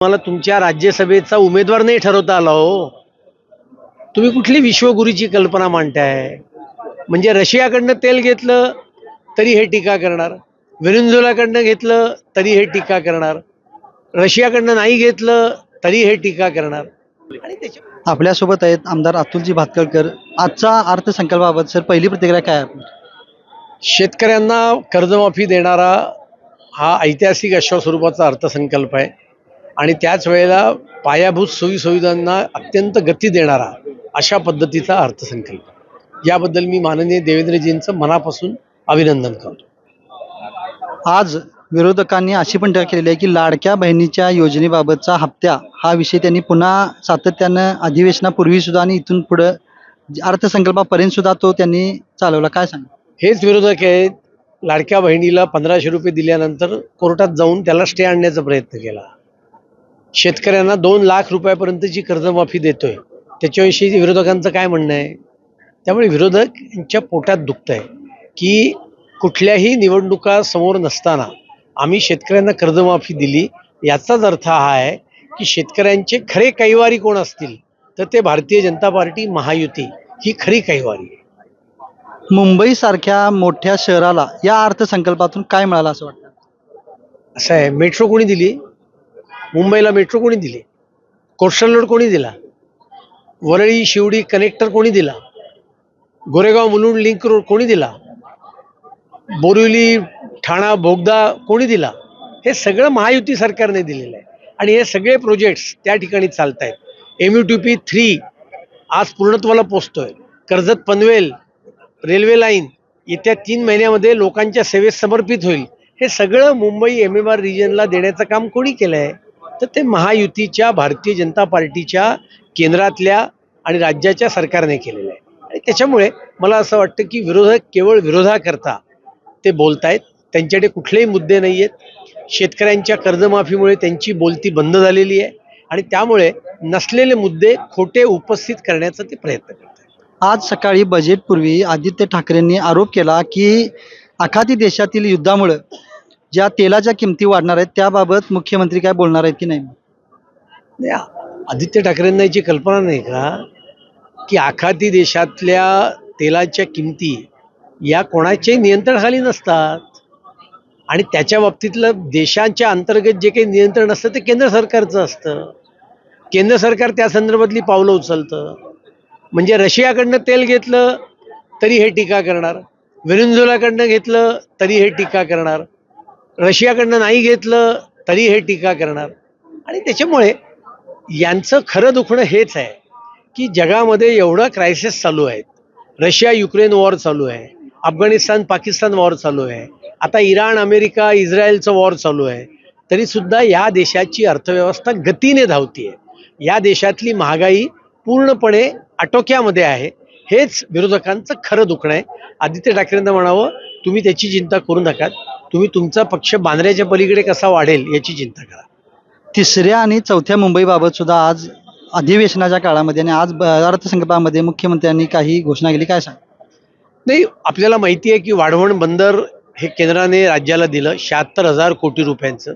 मला तुमच्या राज्यसभेचा उमेदवार नाही ठरवता आला हो. तुम्ही कुठली विश्वगुरूची कल्पना मांडताय? म्हणजे रशियाकडनं तेल घेतलं तरी हे टीका करणार, व्हेनेझुएलाकडनं घेतलं तरी हे टीका करणार, रशियाकडनं नाही घेतलं तरी हे टीका करणार. आणि त्याच्या आपल्यासोबत आहेत आमदार अतुलजी भातखळकर. आजचा अर्थसंकल्पाबाबत सर पहिली प्रतिक्रिया काय आहे आपली? शेतकऱ्यांना कर्जमाफी देणारा हा ऐतिहासिक अशा स्वरूपाचा अर्थसंकल्प आहे आणि त्याच वेळेला पायाभूत सोयीसुविधांना अत्यंत गती देणारा अशा पद्धतीचा अर्थसंकल्प. याबद्दल मी माननीय देवेंद्रजींचं मनापासून अभिनंदन करतो. आज विरोधकांनी अशी पण टीका केलेली आहे की लाडक्या बहिणीच्या योजनेबाबतचा हप्त्या हा विषय त्यांनी पुन्हा सातत्यानं अधिवेशनापूर्वी सुद्धा आणि इथून पुढं अर्थसंकल्पापर्यंत सुद्धा तो त्यांनी चालवला. काय सांगा? हेच विरोधक आहेत. लाडक्या बहिणीला 1500 रुपये दिल्यानंतर कोर्टात जाऊन त्याला स्टे आणण्याचा प्रयत्न केला. शेतकऱ्यांना 2 लाख रुपयापर्यंतची कर्जमाफी देतोय, त्याच्याविषयी विरोधकांचं काय म्हणणं आहे? त्यामुळे विरोधक यांच्या पोटात दुखत आहे की कुठल्याही निवडणुका समोर नसताना आम्ही शेतकऱ्यांना कर्जमाफी दिली. याचाच अर्थ हा आहे की शेतकऱ्यांचे खरे कैवारी कोण असतील तर ते भारतीय जनता पार्टी, महायुती ही खरी कैवारी आहे. मुंबई सारख्या मोठ्या शहराला या अर्थसंकल्पातून काय मिळालं असं वाटतं? असं आहे, मेट्रो कोणी दिली? मुंबईला मेट्रो कोणी दिली? कोस्टल रोड कोणी दिला? वरळी शिवडी कनेक्टर कोणी दिला? गोरेगाव मुलुंड लिंक रोड कोणी दिला? बोरिवली ठाणा बोगदा कोणी दिला? हे सगळं महायुती सरकारने दिलेलं आहे आणि हे सगळे प्रोजेक्ट्स त्या ठिकाणी चालत आहेत. MUTP 3 आज पूर्णत्वाला पोचतोय. कर्जत पनवेल रेल्वे लाईन येत्या 3 महिन्यामध्ये लोकांच्या सेवेत समर्पित होईल. हे सगळं मुंबई MMR रिजनला देण्याचं काम कोणी केलं आहे? तर ते महायुतीच्या भारतीय जनता पार्टीच्या केंद्रातल्या आणि राज्याच्या सरकारने केलेलं आहे. आणि त्याच्यामुळे मला असं वाटतं की विरोधक केवळ विरोधाकरता ते बोलतायत. त्यांच्याकडे कुठलेही मुद्दे नाही आहेत. शेतकऱ्यांच्या कर्जमाफीमुळे त्यांची बोलती बंद झालेली आहे आणि त्यामुळे नसलेले मुद्दे खोटे उपस्थित करण्याचा ते प्रयत्न करतात. आज सकाळी बजेटपूर्वी आदित्य ठाकरेंनी आरोप केला की आखाती देशातील युद्धामुळे ज्या तेलाच्या किमती वाढणार आहेत त्याबाबत मुख्यमंत्री काय बोलणार आहेत की नाही? नाही, आदित्य ठाकरेंना याची कल्पना नाही का की आखाती देशातल्या तेलाच्या किमती या कोणाच्याही नियंत्रणाखाली नसतात आणि त्याच्या बाबतीतलं देशांच्या अंतर्गत जे काही नियंत्रण असतं ते केंद्र सरकारचं असतं. केंद्र सरकार त्या संदर्भातली पावलं उचलतं. म्हणजे रशियाकडनं तेल घेतलं तरी हे टीका करणार, व्हेनेझुएलाकडनं घेतलं तरी हे टीका करणार, रशियाकडनं नाही घेतलं तरी हे टीका करणार. आणि त्याच्यामुळे यांचं खरं दुखणं हेच आहे की जगामध्ये एवढं क्रायसिस चालू आहेत. रशिया युक्रेन वॉर चालू आहे, अफगाणिस्तान पाकिस्तान वॉर चालू आहे, आता इराण अमेरिका इस्रायलचं वॉर चालू आहे, तरीसुद्धा या देशाची अर्थव्यवस्था गतीने धावतीये. या देशातली महागाई पूर्णपणे आटोक्यामध्ये आहे. हेच विरोधकांचं खरं दुखणं आहे. आदित्य ठाकरेंना म्हणावं, तुम्ही त्याची चिंता करू नका, तुम्ही तुमचा पक्ष बांद्र्याच्या पलीकडे कसा वाढेल याची चिंता करा. तिसऱ्या आणि चौथ्या मुंबईबाबत सुद्धा आज अधिवेशनाच्या काळामध्ये आणि आज अर्थसंकल्पामध्ये मुख्यमंत्र्यांनी काही घोषणा केली. काय सांग? नाही, आपल्याला माहिती आहे की वाढवण बंदर हे केंद्राने राज्याला दिलं 76,000 कोटी रुपयांचं.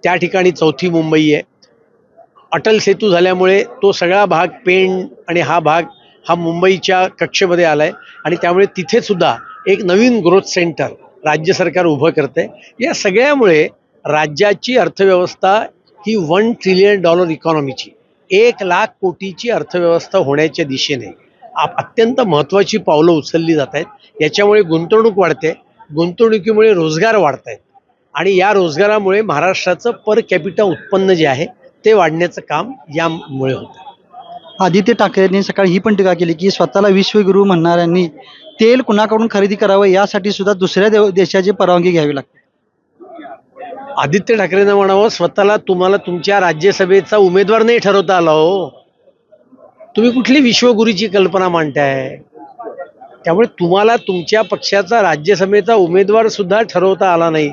त्या ठिकाणी चौथी मुंबई आहे. अटल सेतू झाल्यामुळे तो सगळा भाग पेण आणि हा भाग हा मुंबईच्या कक्षेमध्ये आला आहे आणि त्यामुळे तिथे सुद्धा एक नवीन ग्रोथ सेंटर राज्य सरकार उभं करते. या सगळ्यामुळे राज्याची अर्थव्यवस्था ही $1 ट्रिलियन इकॉनॉमीची 1 लाख कोटीची अर्थव्यवस्था होण्याच्या दिशेने अत्यंत महत्त्वाची पावलं उचलली जात आहेत. याच्यामुळे गुंतवणूक वाढते, गुंतवणुकीमुळे रोजगार वाढत आहेत आणि या रोजगारामुळे महाराष्ट्राचं पर कॅपिटा उत्पन्न जे आहे ते वाढण्याचं काम यामुळे होतं. आदित्य ठाकरेंनी सकाळी ही पण टीका केली की स्वतःला विश्वगुरू म्हणणाऱ्यांनी तेल कुणाकडून खरेदी करावं यासाठी सुद्धा दुसऱ्या देशाची परवानगी घ्यावी लागते. आदित्य ठाकरेंना म्हणावं, स्वतःला तुम्हाला तुमच्या राज्यसभेचा उमेदवार नाही ठरवता आला हो. तुम्ही कुठली विश्वगुरूची कल्पना मांडताय? त्यामुळे तुम्हाला तुमच्या पक्षाचा राज्यसभेचा उमेदवार सुद्धा ठरवता आला नाही.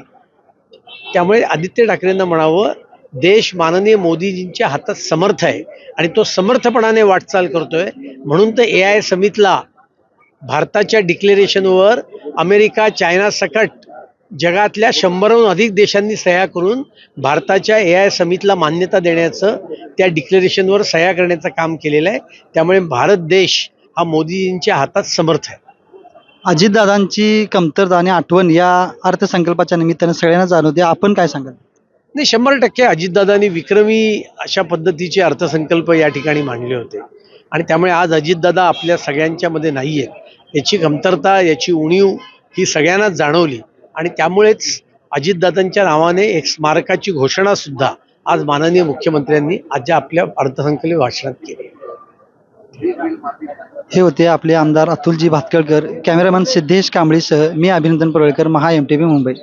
त्यामुळे आदित्य ठाकरेंना म्हणावं, देश माननीय मोदीजींच्या हातात समर्थ आहे आणि तो समर्थपणाने वाटचाल करतोय. म्हणून तर AI समितला भारताच्या डिक्लेरेशनवर अमेरिका चायना सकट जगातल्या 100हून अधिक देशांनी सह्या करून भारताच्या AI समितीला मान्यता देण्याचं, त्या डिक्लेरेशनवर सह्या करण्याचं काम केलेलं आहे. त्यामुळे भारत देश हा मोदीजींच्या हातात समर्थ आहे. अजितदादांची कमतरता आणि आठवण या अर्थसंकल्पाच्या निमित्तानं सगळ्यांना जाणवते. आपण काय सांगाल? नाही, 100% अजितदादांनी विक्रमी अशा पद्धतीचे अर्थसंकल्प या ठिकाणी मांडले होते आणि त्यामुळे आज अजितदादा आपल्या सगळ्यांच्या मध्ये नाही आहेत. याची कमतरता, याची उणीव ही सगळ्यांनाच जाणवली आणि त्यामुळेच अजितदादांच्या नावाने एक स्मारकाची घोषणा सुद्धा आज माननीय मुख्यमंत्र्यांनी आज आपल्या अर्थसंकल्प भाषणात केली. हे होते आपले आमदार अतुलजी भातखळकर. कॅमेरामन सिद्धेश कांबळीसह मी अभिनंदन पडळकर, महा MTV मुंबई.